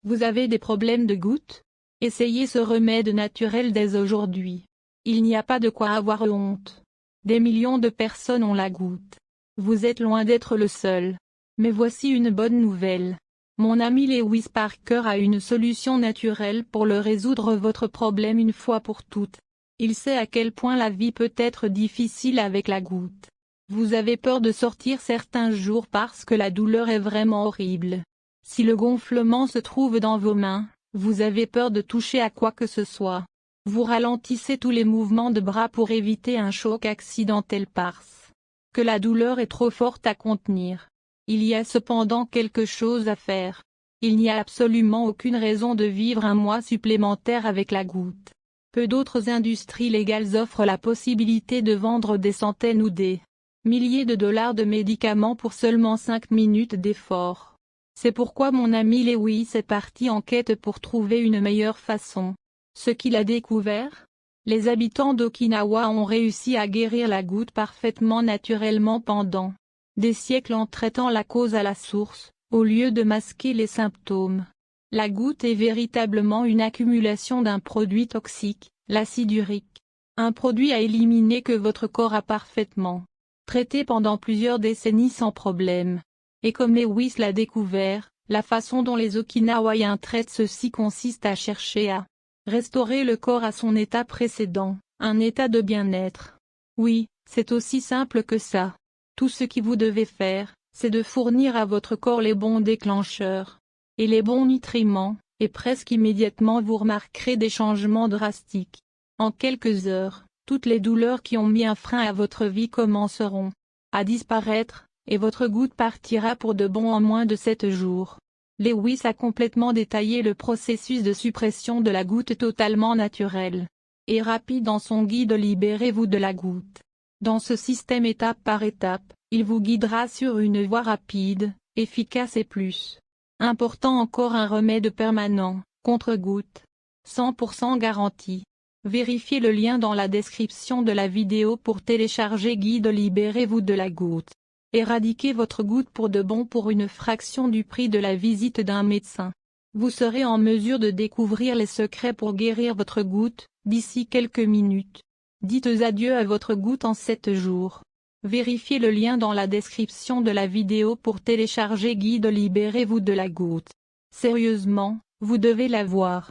Vous avez des problèmes de gouttes? Essayez ce remède naturel dès aujourd'hui. Il n'y a pas de quoi avoir honte. Des millions de personnes ont la goutte. Vous êtes loin d'être le seul. Mais voici une bonne nouvelle. Mon ami Lewis Parker a une solution naturelle pour le résoudre votre problème une fois pour toutes. Il sait à quel point la vie peut être difficile avec la goutte. Vous avez peur de sortir certains jours parce que la douleur est vraiment horrible. Si le gonflement se trouve dans vos mains, vous avez peur de toucher à quoi que ce soit. Vous ralentissez tous les mouvements de bras pour éviter un choc accidentel parce que la douleur est trop forte à contenir. Il y a cependant quelque chose à faire. Il n'y a absolument aucune raison de vivre un mois supplémentaire avec la goutte. Peu d'autres industries légales offrent la possibilité de vendre des centaines ou des milliers de dollars de médicaments pour seulement 5 minutes d'effort. C'est pourquoi mon ami Lewis est parti en quête pour trouver une meilleure façon. Ce qu'il a découvert? Les habitants d'Okinawa ont réussi à guérir la goutte parfaitement naturellement pendant des siècles en traitant la cause à la source, au lieu de masquer les symptômes. La goutte est véritablement une accumulation d'un produit toxique, l'acide urique. Un produit à éliminer que votre corps a parfaitement traité pendant plusieurs décennies sans problème. Et comme Lewis l'a découvert, la façon dont les Okinawaïens traitent ceci consiste à chercher à restaurer le corps à son état précédent, un état de bien-être. Oui, c'est aussi simple que ça. Tout ce que vous devez faire, c'est de fournir à votre corps les bons déclencheurs et les bons nutriments, et presque immédiatement vous remarquerez des changements drastiques. En quelques heures, toutes les douleurs qui ont mis un frein à votre vie commenceront à disparaître, et votre goutte partira pour de bon en moins de 7 jours. Lewis a complètement détaillé le processus de suppression de la goutte totalement naturel et rapide dans son guide Libérez-vous de la goutte. Dans ce système étape par étape, il vous guidera sur une voie rapide, efficace et plus important encore un remède permanent, contre goutte. 100% garanti. Vérifiez le lien dans la description de la vidéo pour télécharger Guide Libérez-vous de la goutte. Éradiquez votre goutte pour de bon pour une fraction du prix de la visite d'un médecin. Vous serez en mesure de découvrir les secrets pour guérir votre goutte, d'ici quelques minutes. Dites adieu à votre goutte en 7 jours. Vérifiez le lien dans la description de la vidéo pour télécharger Guide Libérez-vous de la goutte. Sérieusement, vous devez l'avoir.